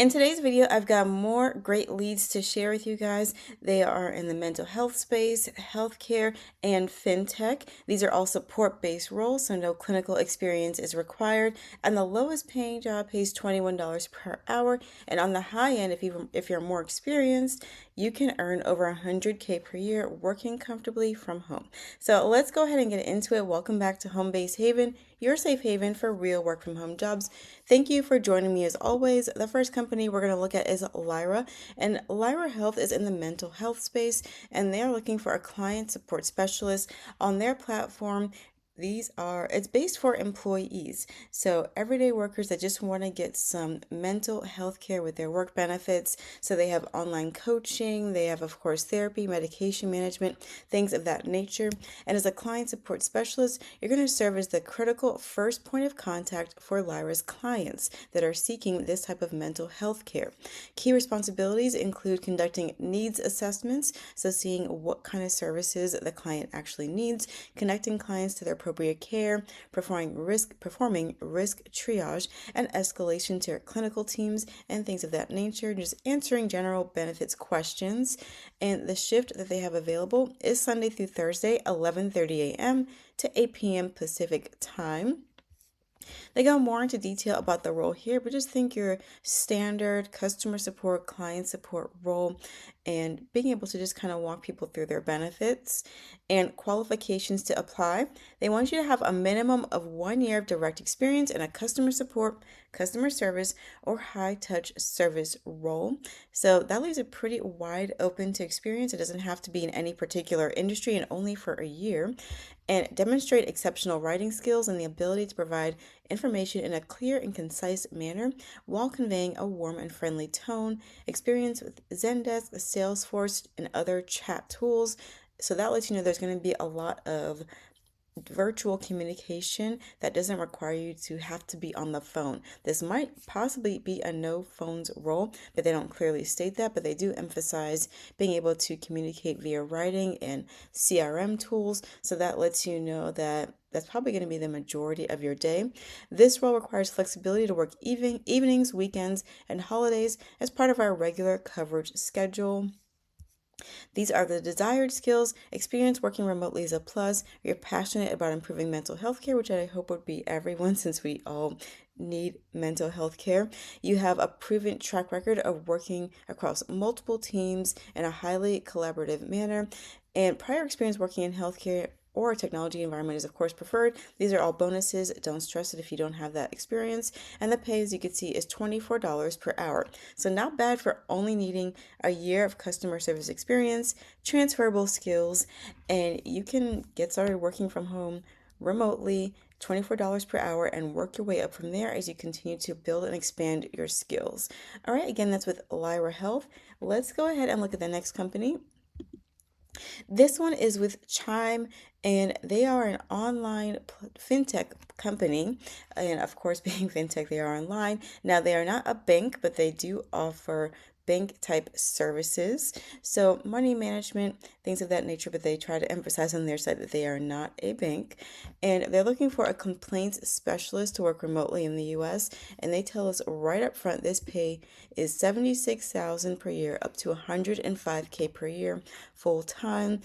In today's video, I've got more great leads to share with you guys. They are in the mental health space, healthcare, and fintech. These are all support-based roles, so no clinical experience is required. And the lowest paying job pays $21 per hour. And on the high end, if you're more experienced, you can earn over 100K per year working comfortably from home. So let's go ahead and get into it. Welcome back to Home Base Haven, your safe haven for real work from home jobs. Thank you for joining me as always. The first company we're going to look at is Lyra, and Lyra Health is in the mental health space, and they are looking for a client support specialist on their platform. It's based for employees, so everyday workers that just want to get some mental health care with their work benefits. So they have online coaching, they have, of course, therapy, medication management, things of that nature. And as a client support specialist, you're going to serve as the critical first point of contact for Lyra's clients that are seeking this type of mental health care. Key responsibilities include conducting needs assessments, so seeing what kind of services the client actually needs, connecting clients to their appropriate care, performing risk triage and escalation to clinical teams and things of that nature, just answering general benefits questions. And the shift that they have available is Sunday through Thursday, 11:30 a.m. to 8 p.m. Pacific time. They go more into detail about the role here, but just think your standard customer support, client support role, and being able to just kind of walk people through their benefits and qualifications to apply. They want you to have a minimum of 1 year of direct experience in a customer support, customer service, or high touch service role. So that leaves it pretty wide open to experience. It doesn't have to be in any particular industry and only for a year. And demonstrate exceptional writing skills and the ability to provide information in a clear and concise manner while conveying a warm and friendly tone, experience with Zendesk, Salesforce, and other chat tools. So that lets you know there's going to be a lot of virtual communication that doesn't require you to have to be on the phone. This might possibly be a no phones role, but they don't clearly state that, but they do emphasize being able to communicate via writing and CRM tools. So that lets you know that that's probably going to be the majority of your day. This role requires flexibility to work evenings, weekends, and holidays as part of our regular coverage schedule. These are the desired skills. Experience working remotely is a plus. You're passionate about improving mental health care, which I hope would be everyone since we all need mental health care. You have a proven track record of working across multiple teams in a highly collaborative manner, and prior experience working in healthcare or a technology environment is of course preferred. These are all bonuses. Don't stress it if you don't have that experience. And the pay, as you can see, is $24 per hour. So not bad for only needing a year of customer service experience, transferable skills, and you can get started working from home remotely, $24 per hour, and work your way up from there as you continue to build and expand your skills. All right, again, that's with Lyra Health. Let's go ahead and look at the next company. This one is with Chime, and they are an online fintech company. And of course, being fintech, they are online. Now, they are not a bank, but they do offer bank type services. So, money management, things of that nature, but they try to emphasize on their side that they are not a bank. And they're looking for a complaints specialist to work remotely in the US. And they tell us right up front this pay is $76,000 per year up to $105K per year full time.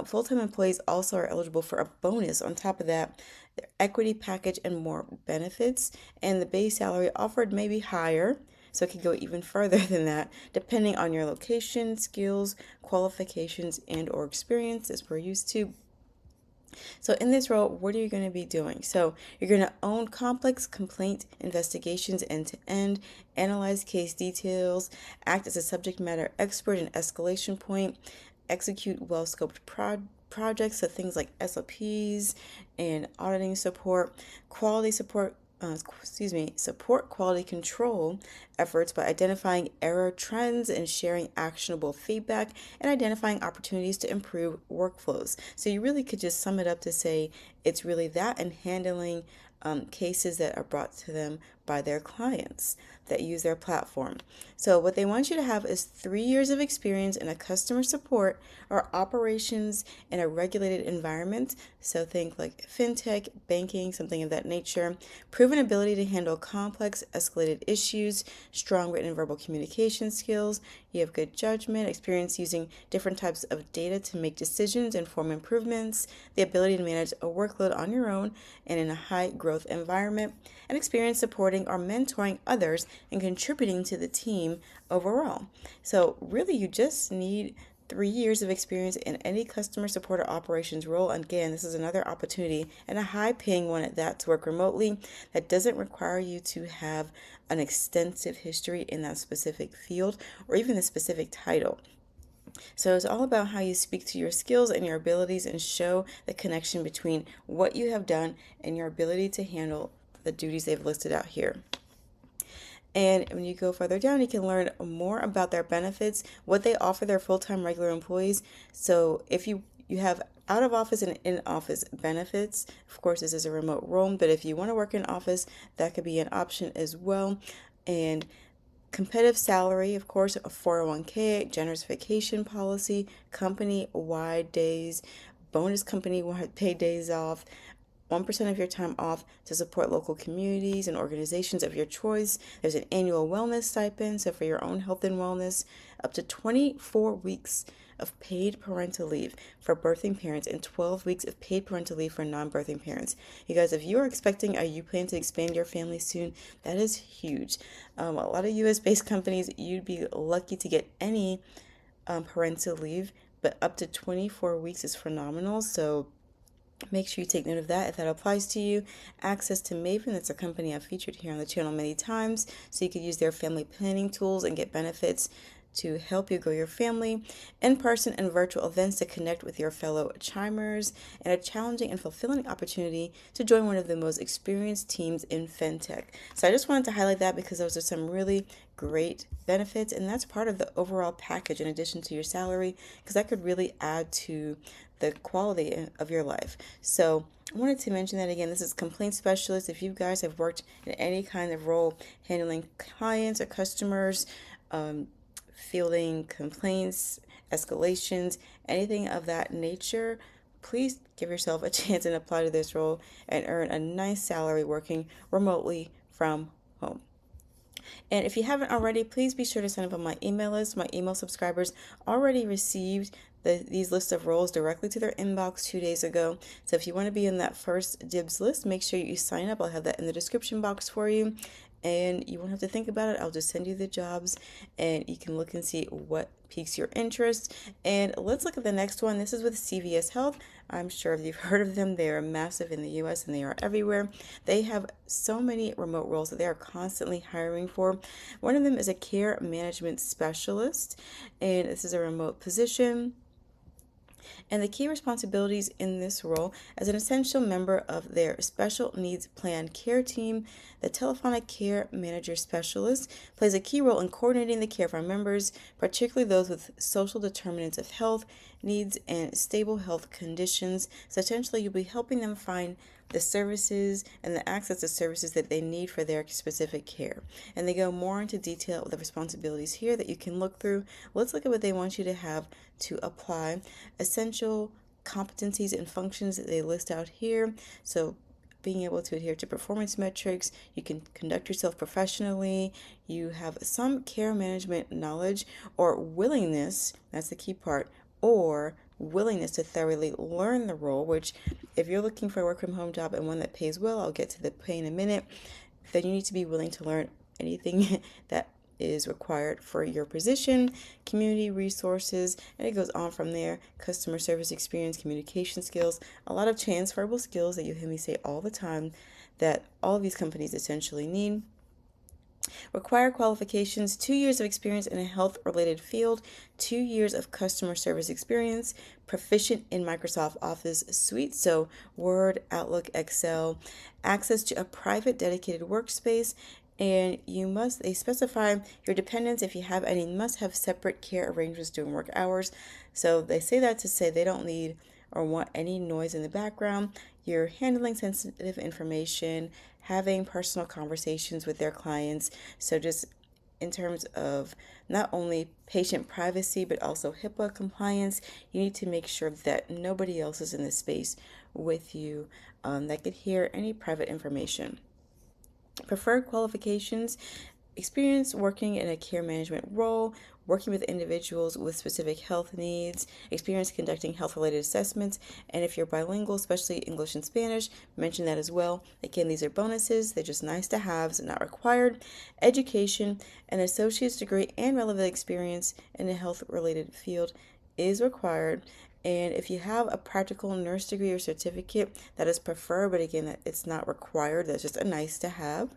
Full-time employees also are eligible for a bonus on top of that, their equity package and more benefits. And the base salary offered may be higher, so it could go even further than that, depending on your location, skills, qualifications, and or experience as we're used to. So in this role, what are you going to be doing? So you're going to own complex complaint investigations end to end, analyze case details, act as a subject matter expert and escalation point, execute well-scoped projects, so things like SOPs and auditing support, support quality control efforts by identifying error trends and sharing actionable feedback and identifying opportunities to improve workflows. So you really could just sum it up to say it's really that and handling cases that are brought to them by their clients. that use their platform. So what they want you to have is 3 years of experience in a customer support or operations in a regulated environment. So think like fintech, banking, something of that nature. Proven ability to handle complex, escalated issues, strong written and verbal communication skills. You have good judgment, experience using different types of data to make decisions and form improvements, the ability to manage a workload on your own and in a high growth environment, and experience supporting or mentoring others and contributing to the team overall. So, really, you just need 3 years of experience in any customer support or operations role. Again, this is another opportunity and a high paying one at that to work remotely that doesn't require you to have an extensive history in that specific field or even a specific title. So it's all about how you speak to your skills and your abilities and show the connection between what you have done and your ability to handle the duties they've listed out here. And when you go further down, you can learn more about their benefits, what they offer their full-time regular employees. So if you have out of office and in office benefits, of course, this is a remote role, but if you want to work in office, that could be an option as well. And competitive salary, of course, a 401k, generous vacation policy, company-wide days, bonus company-wide paid days off, 1% of your time off to support local communities and organizations of your choice. There's an annual wellness stipend, so for your own health and wellness, up to 24 weeks of paid parental leave for birthing parents and 12 weeks of paid parental leave for non-birthing parents. You guys, if you are expecting or you plan to expand your family soon, that is huge. A lot of US-based companies, you'd be lucky to get any parental leave, but up to 24 weeks is phenomenal. So make sure you take note of that if that applies to you. Access to Maven, that's a company I've featured here on the channel many times, so you could use their family planning tools and get benefits to help you grow your family, in-person and virtual events to connect with your fellow Chimers, and a challenging and fulfilling opportunity to join one of the most experienced teams in FinTech. So I just wanted to highlight that because those are some really great benefits, and that's part of the overall package in addition to your salary, because that could really add to the quality of your life. So I wanted to mention that again. This is complaint specialist. If you guys have worked in any kind of role handling clients or customers, fielding complaints, escalations, anything of that nature, please give yourself a chance and apply to this role and earn a nice salary working remotely from home. And if you haven't already, please be sure to sign up on my email list. My email subscribers already received these lists of roles directly to their inbox 2 days ago. So if you want to be in that first dibs list, make sure you sign up. I'll have that in the description box for you. And you won't have to think about it. I'll just send you the jobs and you can look and see what piques your interest. And let's look at the next one. This is with CVS Health. I'm sure if you've heard of them, they are massive in the US and they are everywhere. They have so many remote roles that they are constantly hiring for. One of them is a care management specialist, and this is a remote position. And the key responsibilities in this role as an essential member of their special needs plan care team, the telephonic care manager specialist plays a key role in coordinating the care of our members, particularly those with social determinants of health needs and stable health conditions. So essentially you'll be helping them find the services and the access to services that they need for their specific care. And they go more into detail with the responsibilities here that you can look through. Let's look at what they want you to have to apply. Essential competencies and functions that they list out here. So being able to adhere to performance metrics, you can conduct yourself professionally, you have some care management knowledge or willingness, that's the key part, or willingness to thoroughly learn the role, which if you're looking for a work from home job and one that pays well, I'll get to the pay in a minute, then you need to be willing to learn anything that is required for your position, community resources, and it goes on from there. Customer service experience, communication skills, a lot of transferable skills that you hear me say all the time that all of these companies essentially need. Required qualifications: 2 years of experience in a health-related field, 2 years of customer service experience, proficient in Microsoft Office suite, so Word, Outlook, Excel, access to a private dedicated workspace, and they specify your dependents, if you have any, must have separate care arrangements during work hours. So they say that to say they don't need or want any noise in the background. You're handling sensitive information, having personal conversations with their clients. So just in terms of not only patient privacy but also HIPAA compliance, you need to make sure that nobody else is in the space with you that could hear any private information. Preferred qualifications: experience working in a care management role, working with individuals with specific health needs, experience conducting health related assessments, and if you're bilingual, especially English and Spanish, mention that as well. Again, these are bonuses, they're just nice to haves, not required. Education: an associate's degree and relevant experience in a health related field is required. And if you have a practical nurse degree or certificate, that is preferred, but again, it's not required. That's just a nice to have.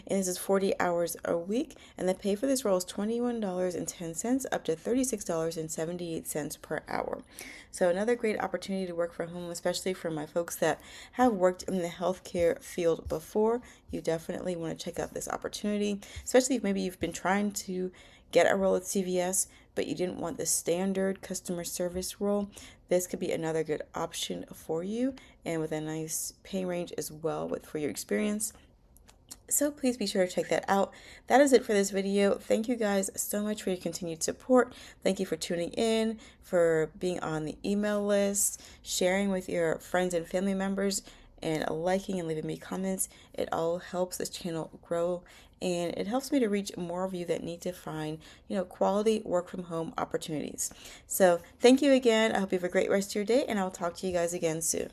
And this is 40 hours a week, and the pay for this role is $21.10 up to $36.78 per hour. So another great opportunity to work from home, especially for my folks that have worked in the healthcare field before. You definitely want to check out this opportunity, especially if maybe you've been trying to get a role at CVS, but you didn't want the standard customer service role. This could be another good option for you, and with a nice pay range as well for your experience. So please be sure to check that out. That is it for this video. Thank you guys so much for your continued support. Thank you for tuning in, for being on the email list, sharing with your friends and family members, and liking and leaving me comments. It all helps this channel grow, and it helps me to reach more of you that need to find, quality work from home opportunities. So thank you again. I hope you have a great rest of your day, and I'll talk to you guys again soon.